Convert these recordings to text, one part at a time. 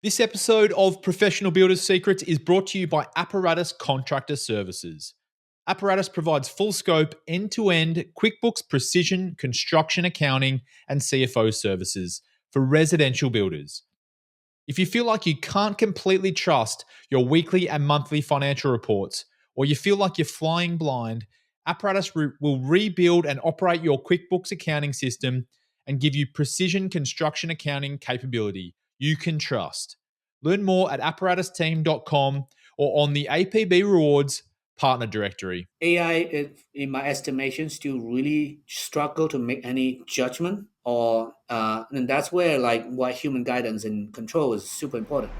This episode of Professional Builders Secrets is brought to you by Apparatus Contractor Services. Apparatus provides full scope, end to end QuickBooks precision construction accounting and CFO services for residential builders. If you feel like you can't completely trust your weekly and monthly financial reports, or you feel like you're flying blind, Apparatus will rebuild and operate your QuickBooks accounting system and give you precision construction accounting capability you can trust. Learn more at apparatusteam.com or on the APB Rewards partner directory. AI, in my estimation, still really struggle to make any judgment, and that's where why human guidance and control is super important.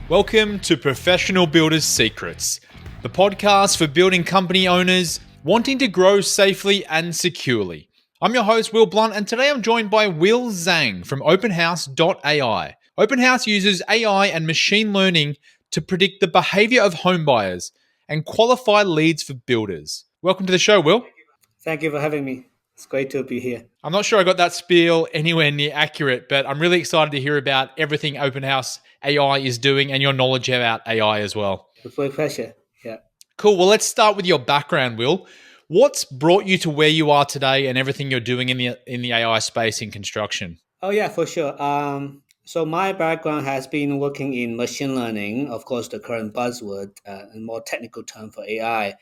Welcome to Professional Builders Secrets, the podcast for building company owners wanting to grow safely and securely. I'm your host, Will Blunt, and today I'm joined by Will Zhang from OpenHouse.ai. OpenHouse uses AI and machine learning to predict the behavior of home buyers and qualify leads for builders. Welcome to the show, Will. Thank you for having me. It's great to be here. I'm not sure I got that spiel anywhere near accurate, but I'm really excited to hear about everything OpenHouse AI is doing and your knowledge about AI as well. With great pleasure. Yeah. Cool. Well, let's start with your background, Will. What's brought you to where you are today and everything you're doing in the AI space in construction? Oh yeah, for sure. So my background has been working in machine learning, of course, the current buzzword, and more technical term for AI.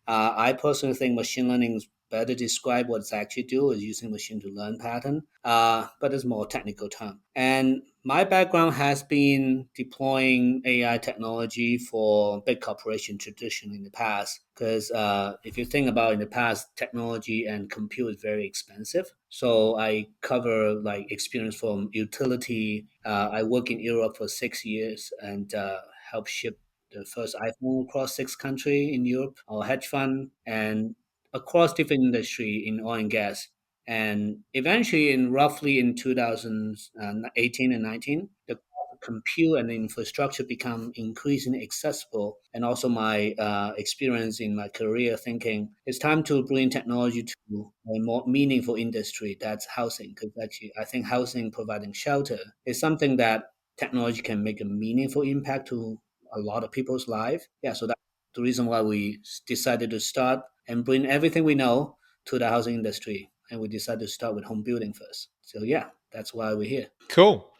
I personally think machine learning is better describe what it's actually do is using machine to learn pattern, but it's more technical term. And my background has been deploying AI technology for big corporation tradition in the past. Because if you think about in the past, technology and compute is very expensive. So I cover experience from utility. I work in Europe for 6 years and help ship the first iPhone across 6 countries in Europe, or hedge fund, and across different industry in oil and gas. And eventually, in 2018 and 19, the compute and infrastructure become increasingly accessible. And also my experience in my career thinking it's time to bring technology to a more meaningful industry, that's housing. Because actually, I think housing providing shelter is something that technology can make a meaningful impact to a lot of people's life. Yeah, so that's the reason why we decided to start and bring everything we know to the housing industry. And we decided to start with home building first. So yeah, that's why we're here. Cool.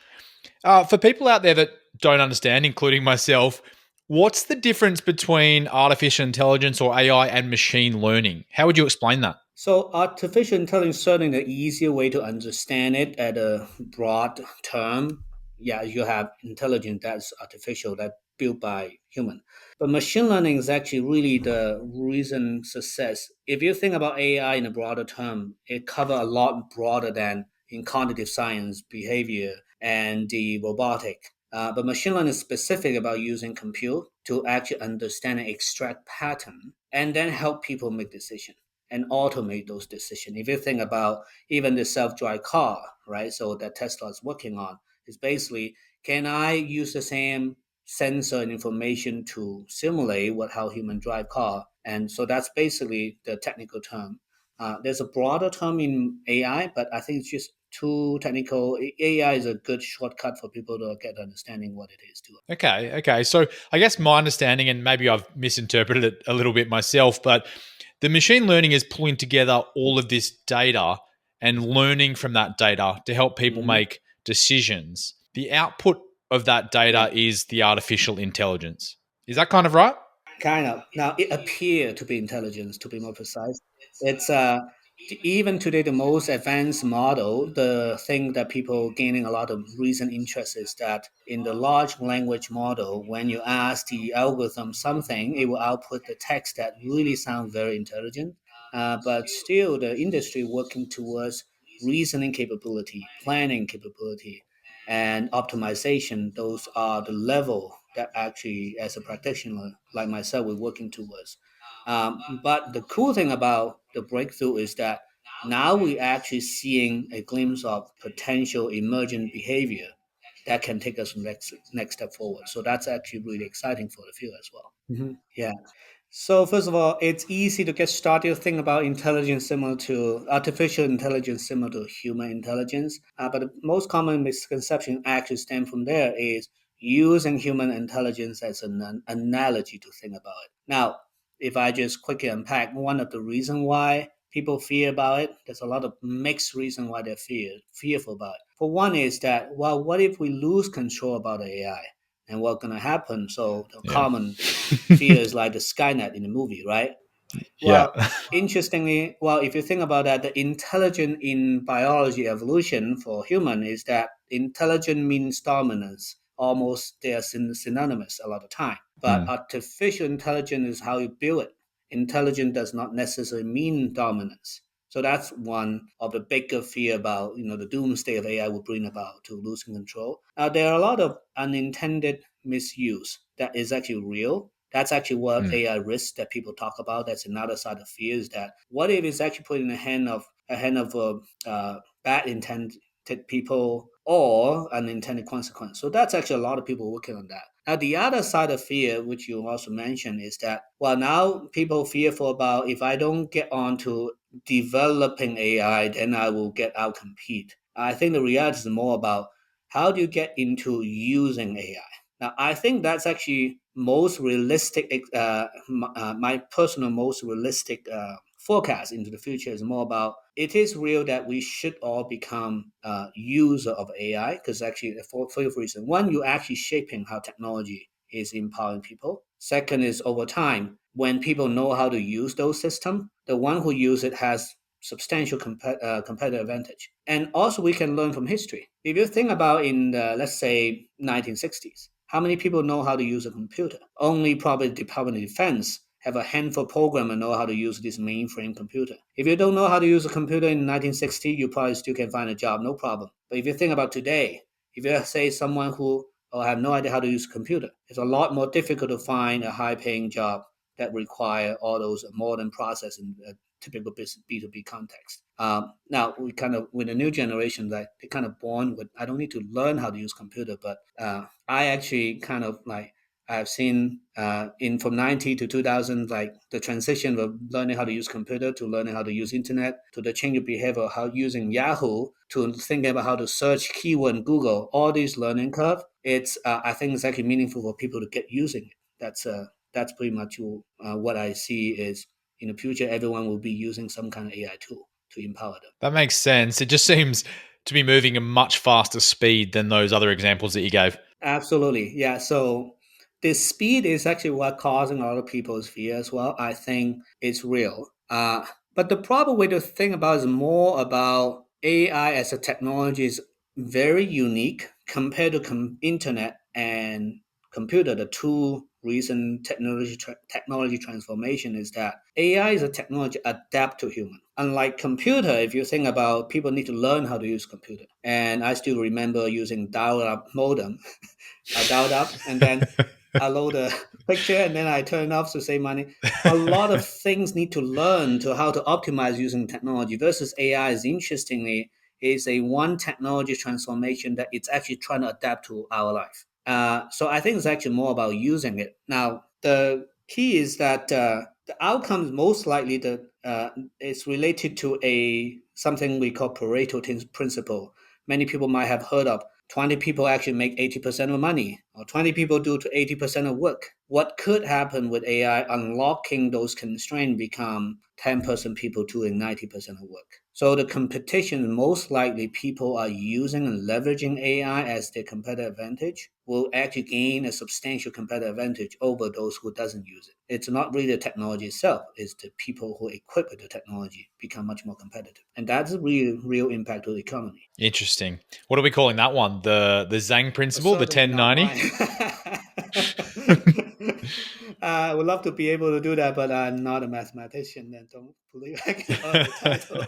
For people out there that don't understand, including myself, what's the difference between artificial intelligence or AI and machine learning? How would you explain that? So artificial intelligence is certainly the easier way to understand it at a broad term. Yeah, you have intelligence that's artificial, that built by human. But machine learning is actually really the reason success. If you think about AI in a broader term, it covers a lot broader than in cognitive science, behavior, and the robotic. But machine learning is specific about using compute to actually understand and extract pattern and then help people make decisions and automate those decisions. If you think about even the self-drive car, right? So that Tesla is working on is basically, can I use the same sensor and information to simulate how human drive car? And so that's basically the technical term. There's a broader term in AI, but I think it's just too technical. AI is a good shortcut for people to get understanding what it is too. Okay. So I guess my understanding, and maybe I've misinterpreted it a little bit myself, but the machine learning is pulling together all of this data and learning from that data to help people make decisions. The output of that data is the artificial intelligence. Is that kind of right? Kind of. Now, it appears to be intelligence, to be more precise. It's even today the most advanced model. The thing that people gaining a lot of recent interest is that in the large language model, when you ask the algorithm something, it will output the text that really sounds very intelligent. But still, the industry working towards reasoning capability, planning capability, and optimization. Those are the level that actually, as a practitioner like myself, we're working towards. But the cool thing about the breakthrough is that now we're actually seeing a glimpse of potential emergent behavior that can take us next step forward. So that's actually really exciting for the field as well. Yeah. So first of all, it's easy to get started to think about intelligence similar to artificial intelligence similar to human intelligence. But the most common misconception actually stem from there is using human intelligence as an analogy to think about it. Now, if I just quickly unpack one of the reasons why people fear about it, there's a lot of mixed reasons why they're fearful about it. For one is that, well, what if we lose control about the AI? And what's going to happen? So the Yeah. common fear is like the Skynet in the movie, right? Yeah. Well, interestingly, well, if you think about that, the intelligent in biology evolution for human is that intelligent means dominance. Almost they are synonymous a lot of time. But Mm. artificial intelligence is how you build it. Intelligent does not necessarily mean dominance. So that's one of the bigger fear about the doomsday of AI will bring about to losing control. Now there are a lot of unintended misuse that is actually real. That's actually what Mm. AI risk that people talk about. That's another side of fear is that what if it's actually put in the hand of bad intended people or unintended consequence. So that's actually a lot of people working on that. Now the other side of fear, which you also mentioned, is that well now people fearful about if I don't get on to developing AI, then I will get out compete. I think the reality is more about how do you get into using AI. Now, I think that's actually most realistic. My personal most realistic forecast into the future is more about it is real that we should all become user of AI because actually for reason. One, you're actually shaping how technology is empowering people. Second is over time, when people know how to use those systems, the one who use it has substantial competitive advantage. And also, we can learn from history. If you think about in the, let's say, 1960s, how many people know how to use a computer? Only probably the Department of Defense have a handful of programmers know how to use this mainframe computer. If you don't know how to use a computer in 1960, you probably still can find a job, no problem. But if you think about today, if you say someone who have no idea how to use a computer, it's a lot more difficult to find a high-paying job that require all those modern process in a typical B2B context. Now we kind of with the new generation that they kind of born with I don't need to learn how to use computer, but I actually kind of like I've seen in from 90 to 2000 like the transition of learning how to use computer to learning how to use internet to the change of behavior how using Yahoo to thinking about how to search keyword in Google. All these learning curve, it's I think it's actually meaningful for people to get using it. That's pretty much what I see is in the future everyone will be using some kind of AI tool to empower them. That makes sense. It just seems to be moving at a much faster speed than those other examples that you gave. Absolutely. Yeah. So the speed is actually what causing a lot of people's fear as well. I think it's real. But the proper way to think about is more about AI as a technology is very unique compared to internet and computer. The two recent technology transformation is that AI is a technology adapt to human. Unlike computer, if you think about people need to learn how to use computer. And I still remember using dial-up modem. I dialed up and then I load a picture and then I turn it off to save money. A lot of things need to learn to how to optimize using technology versus AI is interestingly is a one technology transformation that it's actually trying to adapt to our life. So I think it's actually more about using it. Now, the key is that the outcome is most likely that it's related to a something we call Pareto principle. Many people might have heard of 20 people actually make 80% of money, or 20 people do to 80% of work. What could happen with AI unlocking those constraints become 10% people doing 90% of work? So the competition, most likely people are using and leveraging AI as their competitive advantage, will actually gain a substantial competitive advantage over those who doesn't use it. It's not really the technology itself, it's the people who equip the technology become much more competitive. And that's a real impact to the economy. Interesting. What are we calling that one? The Zang principle, the Certainly not 1090? mine. I would love to be able to do that, but I'm not a mathematician and don't believe I can earn the title.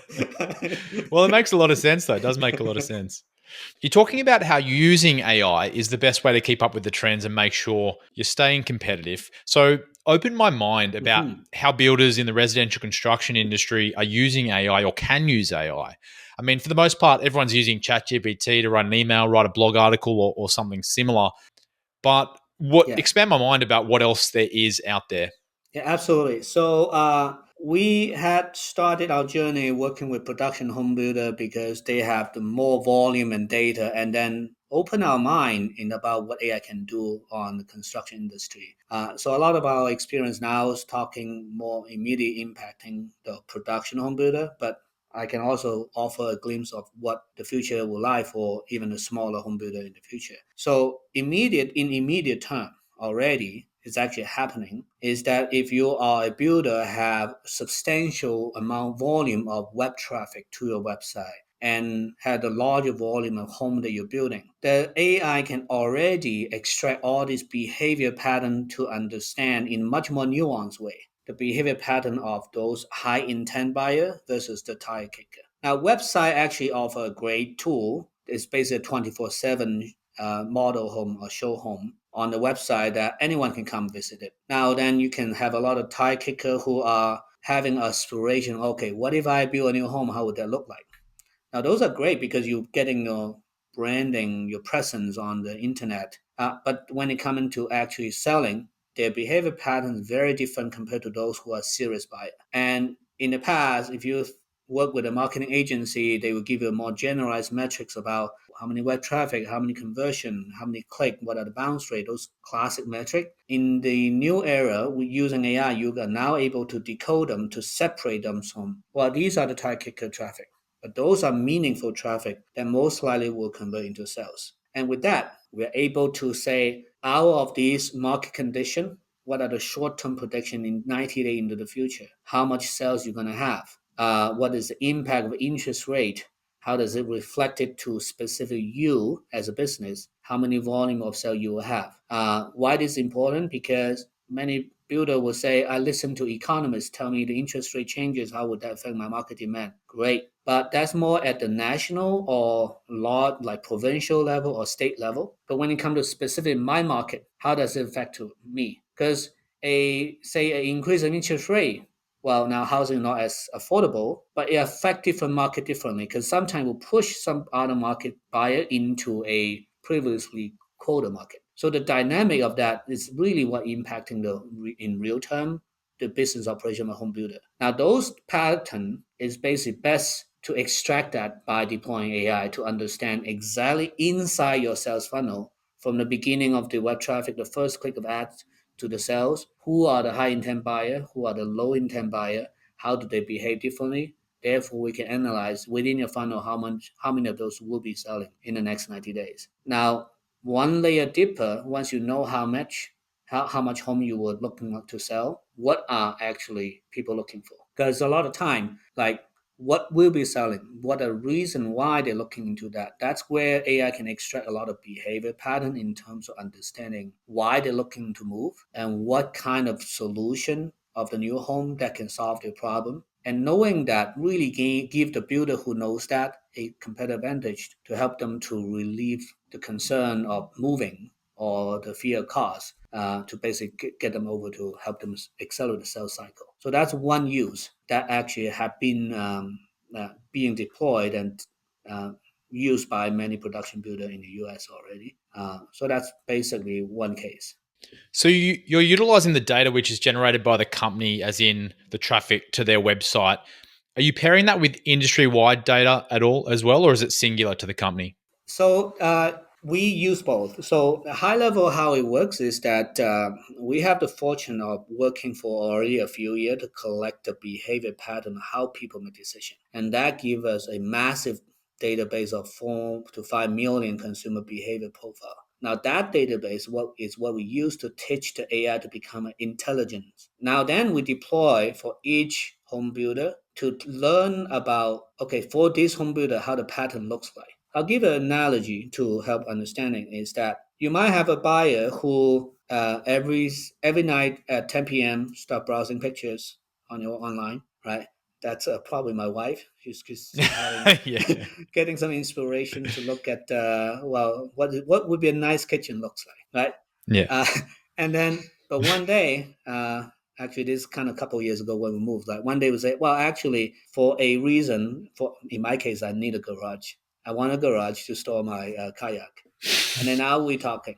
Well, it makes a lot of sense, though. It does make a lot of sense. You're talking about how using AI is the best way to keep up with the trends and make sure you're staying competitive. So, open my mind about Mhm. how builders in the residential construction industry are using AI or can use AI. I mean, for the most part, everyone's using ChatGPT to write an email, write a blog article, or something similar. But Yeah. expand my mind about what else there is out there. Yeah, absolutely. So we had started our journey working with production home builder because they have the more volume and data, and then open our mind in about what AI can do on the construction industry. So a lot of our experience now is talking more immediate impacting the production home builder, but I can also offer a glimpse of what the future will lie for even a smaller home builder in the future. So immediate term already is actually happening is that if you are a builder have substantial amount volume of web traffic to your website and had a larger volume of home that you're building, the AI can already extract all this behavior pattern to understand in much more nuanced way the behavior pattern of those high intent buyer versus the tire kicker. Now, website actually offer a great tool. It's basically a 24/7 model home or show home on the website that anyone can come visit it. Now, then you can have a lot of tire kicker who are having aspiration. Okay, what if I build a new home? How would that look like? Now, those are great because you're getting your branding, your presence on the internet. But when it comes to actually selling, their behavior pattern is very different compared to those who are serious buyers. And in the past, if you work with a marketing agency, they will give you more generalized metrics about how many web traffic, how many conversion, how many click, what are the bounce rate, those classic metrics. In the new era, we using AI, you are now able to decode them to separate them from, well, these are the tire kicker traffic. But those are meaningful traffic that most likely will convert into sales. And with that, we're able to say, out of these market condition, what are the short-term prediction in 90 days into the future? How much sales you're going to have? What is the impact of interest rate? How does it reflect it to specific you as a business? How many volume of sale you will have? Why this is important? Because many builder will say, I listen to economists tell me the interest rate changes. How would that affect my market demand? Great. But that's more at the national or law, like provincial level or state level. But when it comes to specific my market, how does it affect to me? Because say an increase in interest rate, well, now housing not as affordable, but it affects different market differently because sometimes will push some other market buyer into a previously quota market. So the dynamic of that is really what impacting in real term the business operation of a home builder. Now those pattern is basically best to extract that by deploying AI to understand exactly inside your sales funnel from the beginning of the web traffic, the first click of ads to the sales, who are the high intent buyer, who are the low intent buyer, how do they behave differently. Therefore, we can analyze within your funnel how many of those will be selling in the next 90 days. Now, one layer deeper, once you know how much home you were looking to sell, what are actually people looking for? Because a lot of time, like what will be selling, what are the reason why they're looking into that. That's where AI can extract a lot of behavior pattern in terms of understanding why they're looking to move and what kind of solution of the new home that can solve their problem. And knowing that really give the builder who knows that a competitive advantage to help them to relieve the concern of moving or the fear cost to basically get them over to help them accelerate the sales cycle. So that's one use that actually have been being deployed and uh, used by many production builders in the US already. So that's basically one case. So you're utilizing the data which is generated by the company, as in the traffic to their website. Are you pairing that with industry-wide data at all as well, or is it singular to the company? So we use both. So high level, how it works is that we have the fortune of working for already a few years to collect the behavior pattern, how people make decisions, and that gives us a massive database of 4 to 5 million consumer behavior profile. Now that database what we use to teach the AI to become intelligent. Now then we deploy for each home builder to learn about, okay, for this home builder how the pattern looks like. I'll give an analogy to help understanding is that you might have a buyer who every night at 10 p.m. start browsing pictures on your online, right? That's probably my wife. She's having Yeah. getting some inspiration to look at well what would be a nice kitchen looks like, right? Yeah. Uh, and then but one day actually this kind of couple of years ago when we moved, like one day we say, well, actually for a reason, for in my case I need a garage. I want a garage to store my kayak. And then now we're talking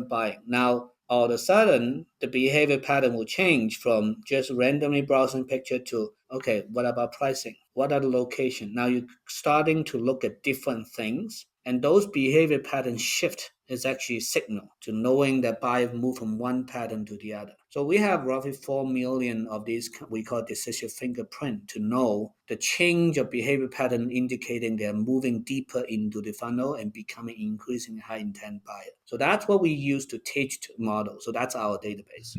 buying. Now all of a sudden the behavior pattern will change from just randomly browsing picture to, okay, what about pricing? What are the location? Now you're starting to look at different things, and those behavior pattern shift is actually a signal to knowing that buyers move from one pattern to the other. So we have roughly 4 million of these we call decision fingerprint to know the change of behavior pattern, indicating they're moving deeper into the funnel and becoming increasingly high intent buyer. So that's what we use to teach the model. So that's our database.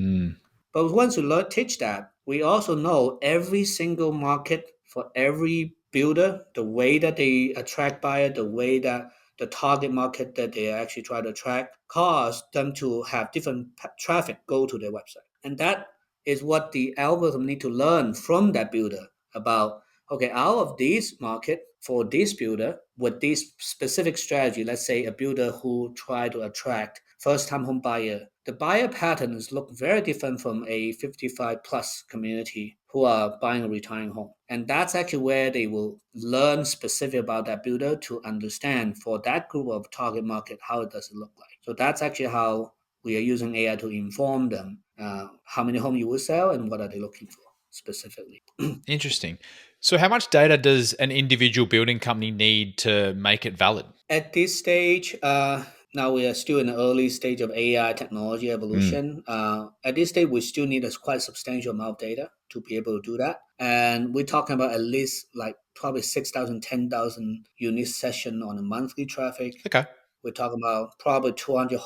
But once you teach that, we also know every single market for every builder, the way that they attract buyer, the way that the target market that they actually try to attract, cause them to have different traffic go to their website. And that is what the algorithm need to learn from that builder about, okay, out of this market for this builder with this specific strategy, let's say a builder who try to attract first time home buyer, the buyer patterns look very different from a 55 plus community who are buying a retiring home. And that's actually where they will learn specific about that builder to understand for that group of target market, how it does it look like. So that's actually how we are using AI to inform them how many homes you will sell and what are they looking for specifically. Interesting. So, how much data does an individual building company need to make it valid? At this stage, now we are still in the early stage of AI technology Mm. evolution. At this stage, we still need a quite substantial amount of data to be able to do that. And we're talking about at least like probably 6,000, 10,000 unique session on a monthly traffic. Okay. We're talking about probably 200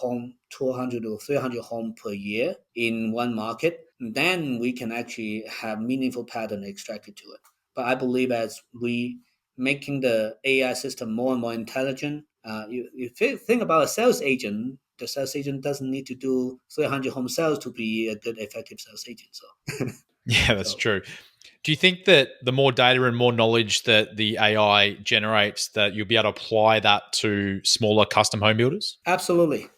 to 300 home per year in one market. Then we can actually have meaningful pattern extracted to it. But I believe as we making the AI system more and more intelligent, you think about a sales agent, the sales agent doesn't need to do 300 home sales to be a good, effective sales agent. So, Yeah, that's so true. Do you think that the more data and more knowledge that the AI generates, that you'll be able to apply that to smaller custom home builders? absolutely.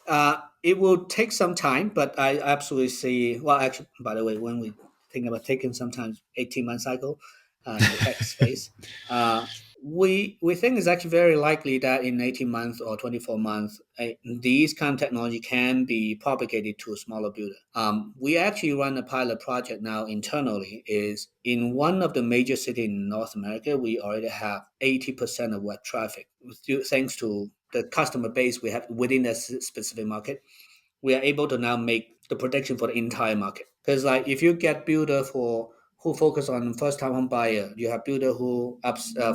It will take some time, but I absolutely see. Well, actually, by the way, when we think about taking sometimes 18-month cycle in the tech space, uh, we think it's actually very likely that in 18 months or 24 months, these kind of technology can be propagated to a smaller builder. We actually run a pilot project now internally. Is in one of the major cities in North America, we already have 80% of web traffic, thanks to the customer base we have within that specific market. We are able to now make the prediction for the entire market. Because like if you get builder for who focus on first time home buyer, you have builder who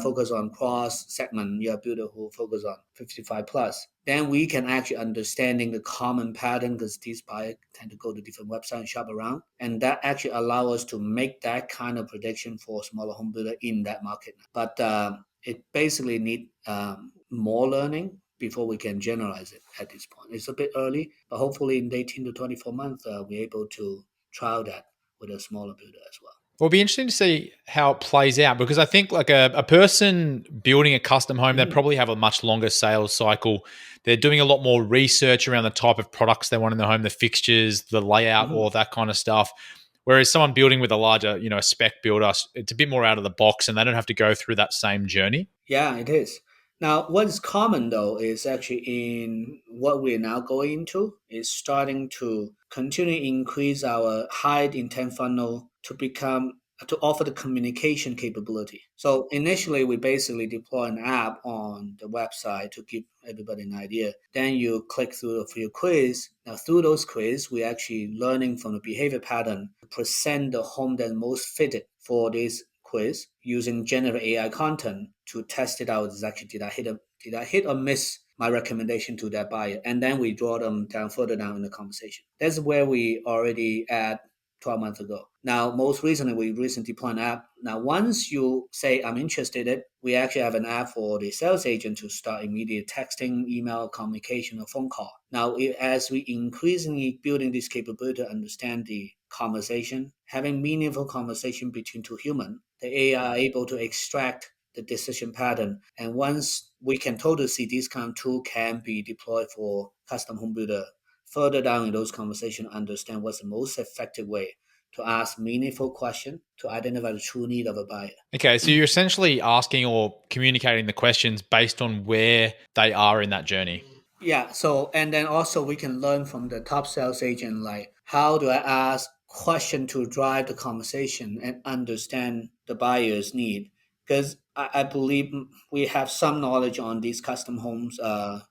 focus on cross segment, you have builder who focus on 55 plus. Then we can actually understanding the common pattern because these buyers tend to go to different websites and shop around, and that actually allow us to make that kind of prediction for smaller home builder in that market. But it basically need more learning before we can generalize it at this point. It's a bit early, but hopefully in 18 to 24 months, we're able to trial that with a smaller builder as well. Well, it'll be interesting to see how it plays out because I think like a person building a custom home, they Mm. probably have a much longer sales cycle. They're doing a lot more research around the type of products they want in the home, the fixtures, the layout, Mhm. all that kind of stuff. Whereas someone building with a larger, a spec builder, it's a bit more out of the box and they don't have to go through that same journey. Yeah, it is. Now, what is common though is actually in what we're now going into is starting to continue increase our high intent funnel to become to offer the communication capability. So initially, we basically deploy an app on the website to give everybody an idea. Then you click through a few quiz. Now through those quiz, we actually learning from the behavior pattern to present the home that most fitted for this quiz using generative AI content to test it out. Exactly, did I hit or miss my recommendation to that buyer? And then we draw them down further down in the conversation. That's where we already at 12 months ago. Now, most recently, we recently deployed an app. Now, once you say, I'm interested in it, we actually have an app for the sales agent to start immediate texting, email, communication, or phone call. Now, as we increasingly building this capability to understand the conversation, having meaningful conversation between two humans, the AI are able to extract the decision pattern. And once we can totally see this kind of tool can be deployed for custom home builder, further down in those conversations, understand what's the most effective way to ask meaningful question to identify the true need of a buyer. Okay, so you're essentially asking or communicating the questions based on where they are in that journey. Yeah. So, and then also we can learn from the top sales agent, like how do I ask question to drive the conversation and understand the buyer's need? Because I believe we have some knowledge on these custom homes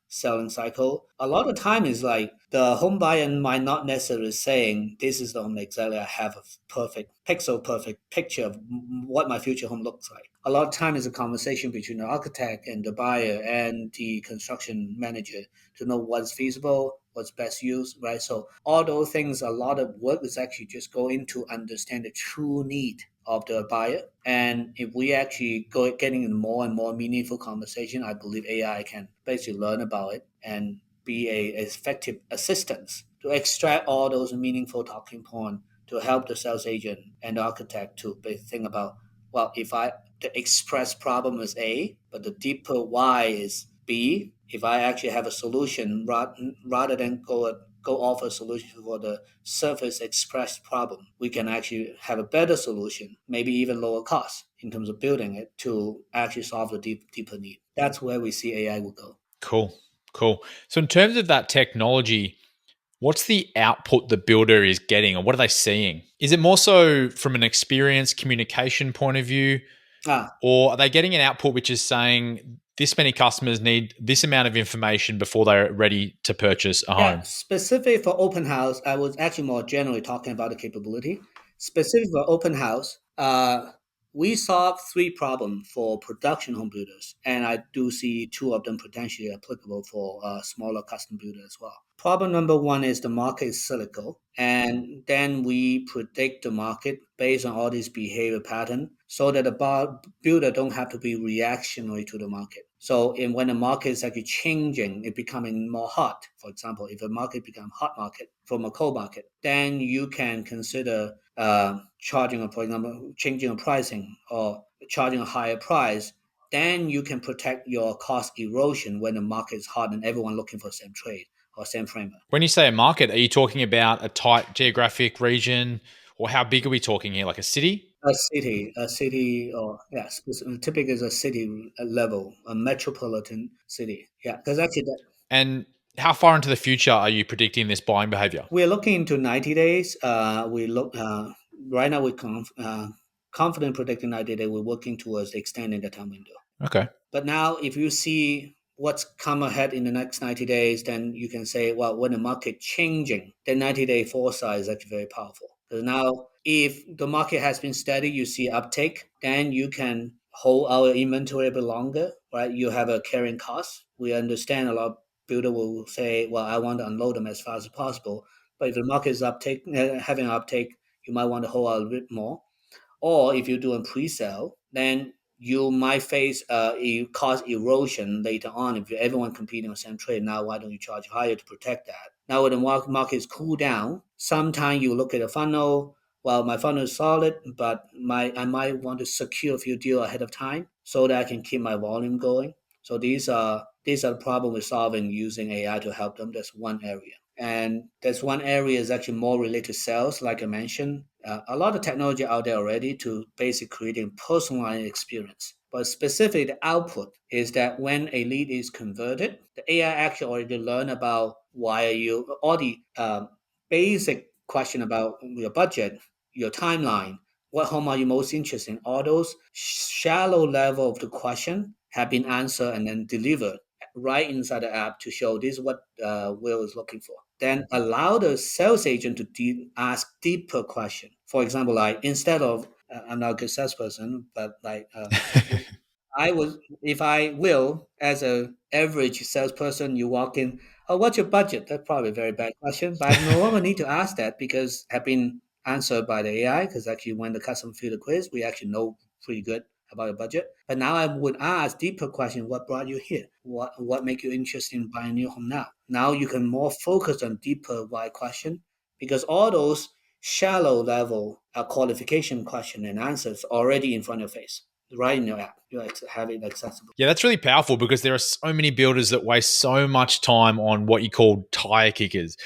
selling cycle. A lot of time is like the home buyer might not necessarily saying this is the home exactly I have a perfect pixel perfect picture of what my future home looks like. A lot of time is a conversation between the architect and the buyer and the construction manager to know what's feasible, what's best used, right? So all those things, a lot of work is actually just go into understand the true need of the buyer. And if we actually go getting in more and more meaningful conversation, I believe AI can basically learn about it and be a effective assistance to extract all those meaningful talking points to help the sales agent and the architect to think about, well, if I the express problem is A, but the deeper why is B. If I actually have a solution rather than go offer a solution for the surface express problem, we can actually have a better solution, maybe even lower cost in terms of building it to actually solve the deeper need. That's where we see AI will go. Cool. Cool. So in terms of that technology, what's the output the builder is getting, or what are they seeing? Is it more so from an experience communication point of view, Ah, or are they getting an output which is saying this many customers need this amount of information before they're ready to purchase a yeah, home? specific for open house, I was actually more generally talking about the capability. Specific for open house, we solved three problems for production home builders, and I do see two of them potentially applicable for smaller custom builder as well. Problem number one is the market is cyclical, and then we predict the market based on all these behavior pattern, so that the builder don't have to be reactionary to the market. So, when the market is actually changing, it becoming more hot. For example, if a market become hot market from a cold market, then you can consider charging, for example, changing a pricing or charging a higher price. Then you can protect your cost erosion when the market is hot and everyone looking for the same trade or same framework. When you say a market, are you talking about a tight geographic region, or how big are we talking here? Like a city? A city, or yeah, typically is a city level, a metropolitan city. Yeah, because actually that And how far into the future are you predicting this buying behavior? we're looking into 90 days. We look right now. Confident predicting 90 days. We're working towards extending the time window. Okay. But now, if you see what's come ahead in the next 90 days, then you can say, well, when the market changing, then 90-day foresight is actually very powerful. Because now, if the market has been steady, you see uptake, then you can hold our inventory a bit longer, right? You have a carrying cost. We understand a lot of builder will say, well, I want to unload them as fast as possible. But if the market is having uptake, you might want to hold out a bit more. Or if you're doing pre-sale, then you might face cost erosion later on. If everyone competing on the same trade, now why don't you charge higher to protect that? Now when the market is cool down, sometimes you look at a funnel. Well, my funnel is solid, but my I might want to secure a few deals ahead of time so that I can keep my volume going. So these are the problem we're solving using AI to help them. That's one area. And there's one area is actually more related to sales, like I mentioned. A lot of technology out there already to basically creating personalized experience. But specifically, the output is that when a lead is converted, the AI actually already learn about why are you all the basic question about your budget, your timeline, what home are you most interested in. All those shallow level of the question have been answered and then delivered right inside the app to show this is what Will is looking for. Then allow the sales agent to ask deeper question. For example, like instead of I'm not a good salesperson, but like I would, if I will, as a average salesperson, you walk in, oh, what's your budget? That's probably a very bad question, but I no longer need to ask that because have been answered by the AI. Because actually, when the customer fill the quiz, we actually know pretty good about the budget. But now I would ask deeper question: What brought you here? What make you interested in buying a new home now? Now you can more focus on deeper why question because all those shallow level qualification question and answers already in front of your face right in your app. You have it accessible. Yeah, that's really powerful because there are so many builders that waste so much time on what you call tire kickers.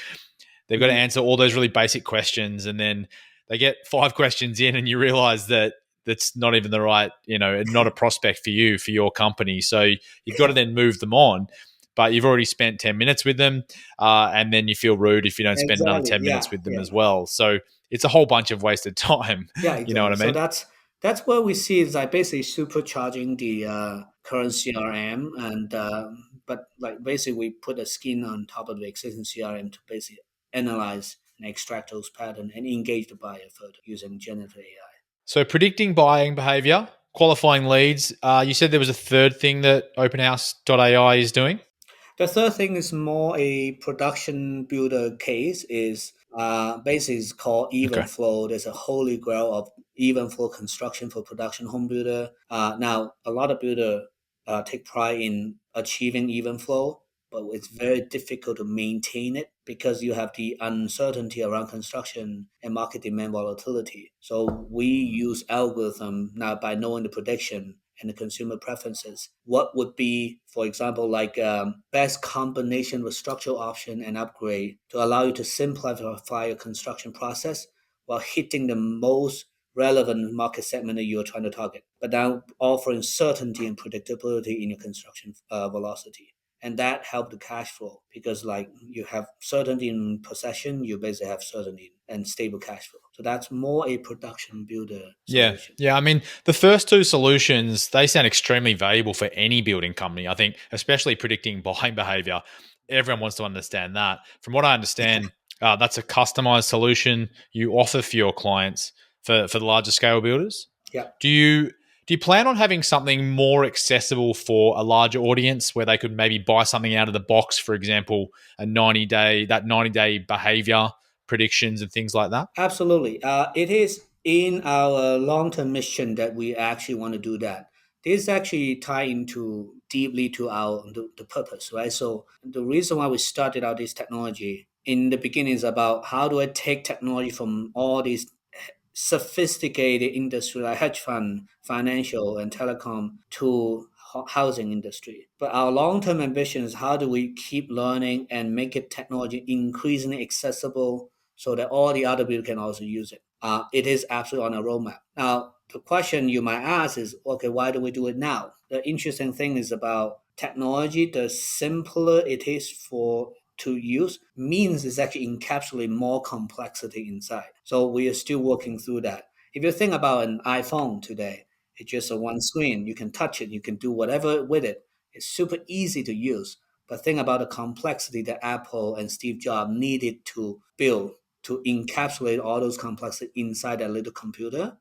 They've got to Mhm. answer all those really basic questions, and then they get 5 questions in, and you realize that that's not even the right, not a prospect for you, for your company. So you've got to then move them on. but you've already spent 10 minutes with them, and then you feel rude if you don't spend another Exactly. 10 minutes Yeah. with them Yeah. as well. So it's a whole bunch of wasted time. Yeah, You know what exactly. I So mean? that's what we see is like basically supercharging the current CRM, and but like basically we put a skin on top of the existing CRM to basically analyze and extract those patterns and engage the buyer further using generative AI. So predicting buying behavior, qualifying leads. You said there was a third thing that OpenHouse.ai is doing. The third thing is more a production builder case is basically it's called even Okay. flow. There's a holy grail of even flow construction for production home builder. Now a lot of builder take pride in achieving even flow, but it's very difficult to maintain it because you have the uncertainty around construction and market demand volatility. So we use algorithm now by knowing the prediction and the consumer preferences. What would be, for example, like best combination with structural option and upgrade to allow you to simplify your construction process while hitting the most relevant market segment that you're trying to target, but now offering certainty and predictability in your construction velocity. And that helped the cash flow because like you have certainty in possession, you basically have certainty and stable cash flow. So that's more a production builder Yeah. solution. Yeah. I mean, the first two solutions, they sound extremely valuable for any building company. I think, especially predicting buying behavior. Everyone wants to understand that. From what I understand, that's a customized solution you offer for your clients for the larger scale builders. Yeah. Do you plan on having something more accessible for a larger audience where they could maybe buy something out of the box, for example, a 90-day behavior predictions and things like that? Absolutely. It is in our long-term mission that we actually want to do that. This actually tie into deeply to our the purpose, right? So the reason why we started out this technology in the beginning is about how do I take technology from all these sophisticated industry like hedge fund, financial, and telecom to housing industry. But our long-term ambition is how do we keep learning and make it technology increasingly accessible so that all the other people can also use it. It is absolutely on a roadmap. Now, the question you might ask is, okay, why do we do it now? The interesting thing is about technology, the simpler it is for to use means it's actually encapsulating more complexity inside. So we are still working through that. If you think about an iPhone today, it's just a one screen. You can touch it, you can do whatever with it. It's super easy to use. But think about the complexity that Apple and Steve Jobs needed to build to encapsulate all those complexity inside that little computer.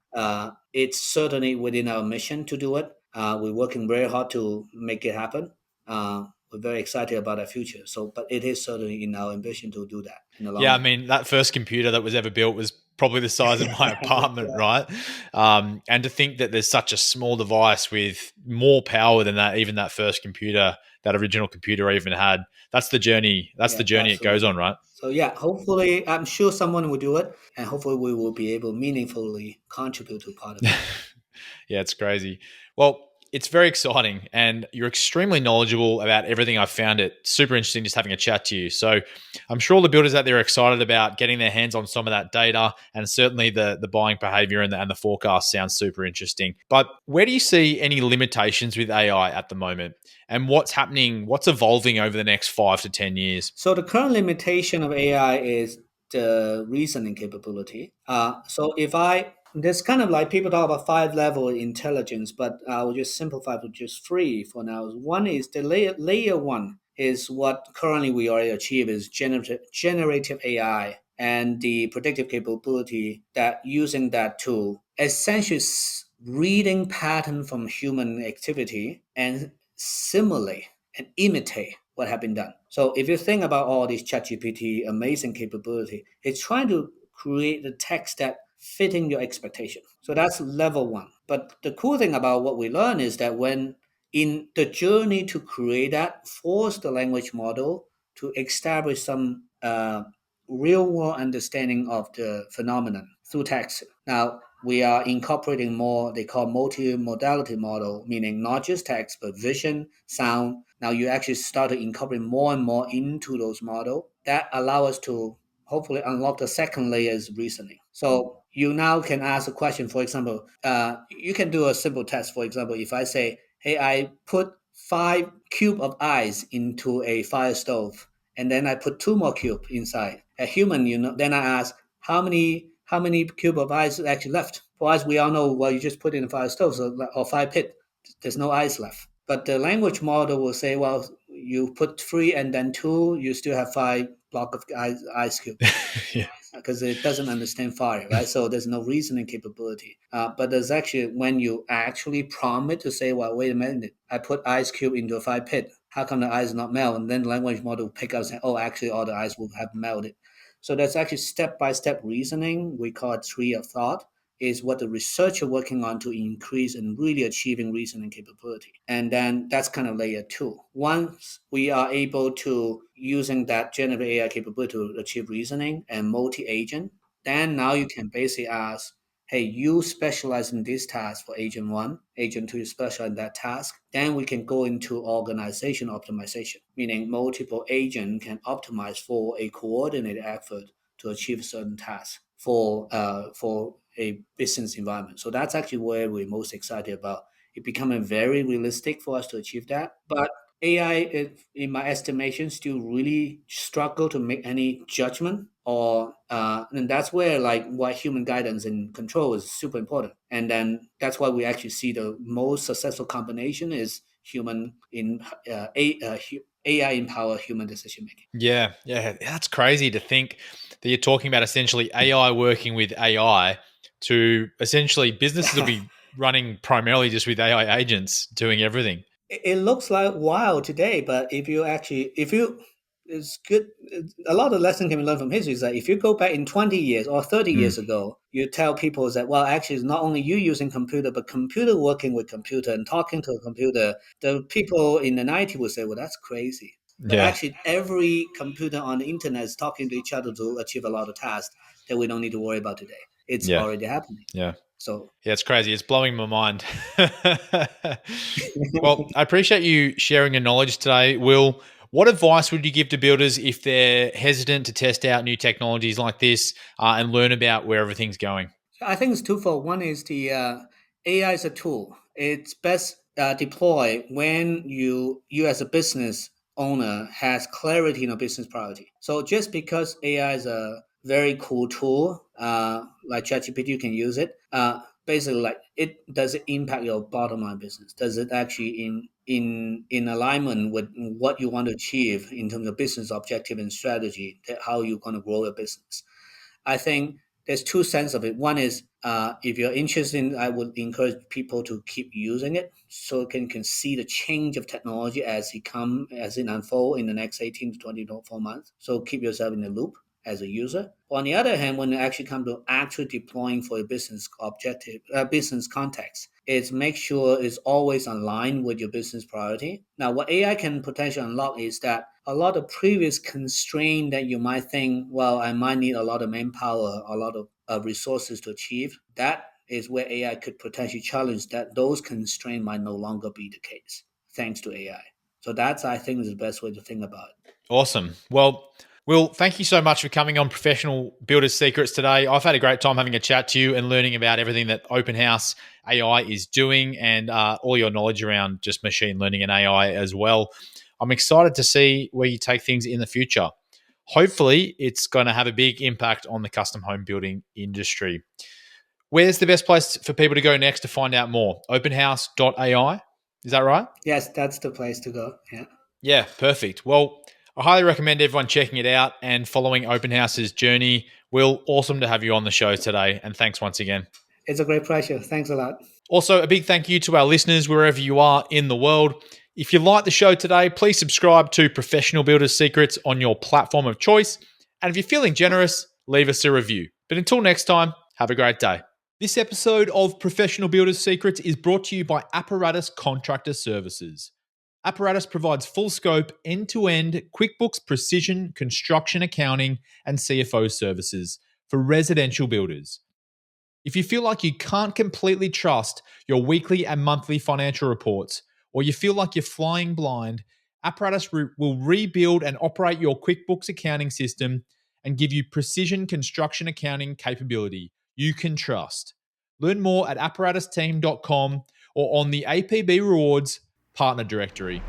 It's certainly within our mission to do it. We're working very hard to make it happen. We're very excited about our future. So, but it is certainly in our ambition to do that in the long Yeah, I run. mean, that first computer that was ever built was probably the size of my apartment, right? And to think that there's such a small device with more power than that, even that first computer, that original computer even had, that's the journey. That's Yeah, the journey it goes on, absolutely. right? So yeah, hopefully, I'm sure someone will do it, and hopefully, we will be able meaningfully contribute to part of it. Yeah, it's crazy. Well, it's very exciting, and you're extremely knowledgeable about everything. I've found it super interesting just having a chat to you. So, I'm sure all the builders out there are excited about getting their hands on some of that data, and certainly the buying behavior and the forecast sounds super interesting. But where do you see any limitations with AI at the moment, and what's happening? What's evolving over the next 5 to 10 years? So the current limitation of AI is the reasoning capability. So if I there's kind of like people talk about five level intelligence, but I will just simplify to just three for now. One is the layer one is what currently we already achieve is generative AI and the predictive capability that using that tool essentially reading pattern from human activity and simulate and imitate what have been done. So if you think about all these ChatGPT amazing capability, it's trying to create the text that fitting your expectation. So that's level one. But the cool thing about what we learn is that when in the journey to create that, force the language model to establish some real world understanding of the phenomenon through text. Now we are incorporating more they call multimodality model, meaning not just text but vision, sound. Now you actually start to incorporate more and more into those models that allow us to hopefully unlock the second layer's reasoning. So you now can ask a question. For example, you can do a simple test. For example, if I say, "Hey, I put 5 cube of ice into a fire stove, and then I put 2 more cube inside. A human, then I ask how many cube of ice is actually left. For us, we all know, well, you just put in a fire stove, or fire pit. There's no ice left. But the language model will say, well, you put 3 and then 2, you still have 5 block of ice cube. Yeah. Because it doesn't understand fire, right? So there's no reasoning capability. But there's actually, when you actually prompt it to say, well, wait a minute, I put ice cube into a fire pit. How come the ice not melt? And then the language model will pick up and say, oh, actually, all the ice will have melted. So that's actually step-by-step reasoning. We call it tree of thought, is what the researcher working on to increase and really achieving reasoning capability. And then that's kind of layer 2. Once we are able to using that generative AI capability to achieve reasoning and multi-agent, then now you can basically ask, hey, you specialize in this task for agent 1, agent 2 is specialized in that task. Then we can go into organization optimization, meaning multiple agents can optimize for a coordinated effort to achieve certain tasks for a business environment. So that's actually where we're most excited about. It becoming very realistic for us to achieve that. But AI, in my estimation, still really struggle to make any judgment, and that's where like why human guidance and control is super important. And then that's why we actually see the most successful combination is human in AI empower human decision making. Yeah, yeah, that's crazy to think that you're talking about essentially AI working with AI to essentially businesses will be running primarily just with AI agents doing everything. It looks like wow today, but if you, it's good. A lot of lesson can be learned from history. Is that if you go back in 20 years or 30 Mm, years ago, you tell people that, well, actually, it's not only you using computer, but computer working with computer and talking to a computer. The people in the 90s would say, well, that's crazy. But yeah, actually, every computer on the internet is talking to each other to achieve a lot of tasks that we don't need to worry about today. It's yeah, already happening. yeah. So Yeah, it's crazy. It's blowing my mind. Well, I appreciate you sharing your knowledge today, Will. What advice would you give to builders if they're hesitant to test out new technologies like this and learn about where everything's going? I think it's twofold. One is the AI is a tool. It's best deployed when you as a business owner has clarity in a business priority. So just because AI is a very cool tool, like ChatGPT, you can use it. Basically, like it does it impact your bottom line business? Does it actually in alignment with what you want to achieve in terms of business objective and strategy? How you're going to grow your business? I think there's two sense of it. One is if you're interested in, I would encourage people to keep using it so can see the change of technology as it unfold in the next 18 to 24 months. So keep yourself in the loop as a user. On the other hand, when it actually comes to actually deploying for a business objective, business context, is make sure it's always aligned with your business priority. Now, what AI can potentially unlock is that a lot of previous constraint that you might think, well, I might need a lot of manpower, a lot of resources to achieve. That is where AI could potentially challenge that those constraints might no longer be the case thanks to AI. So that's, I think, is the best way to think about it. Awesome. Well, Will, thank you so much for coming on Professional Builders Secrets today. I've had a great time having a chat to you and learning about everything that Open House AI is doing and all your knowledge around just machine learning and AI as well. I'm excited to see where you take things in the future. Hopefully, it's going to have a big impact on the custom home building industry. Where's the best place for people to go next to find out more? OpenHouse.ai. Is that right? Yes, that's the place to go. Yeah. Yeah, perfect. Well, I highly recommend everyone checking it out and following Open House's journey. Will, awesome to have you on the show today. And thanks once again. It's a great pleasure. Thanks a lot. Also, a big thank you to our listeners wherever you are in the world. If you like the show today, please subscribe to Professional Builders Secrets on your platform of choice. And if you're feeling generous, leave us a review. But until next time, have a great day. This episode of Professional Builders Secrets is brought to you by Apparatus Contractor Services. Apparatus provides full scope, end to end QuickBooks precision construction accounting and CFO services for residential builders. If you feel like you can't completely trust your weekly and monthly financial reports, or you feel like you're flying blind, Apparatus will rebuild and operate your QuickBooks accounting system and give you precision construction accounting capability you can trust. Learn more at apparatusteam.com or on the APB Rewards partner directory.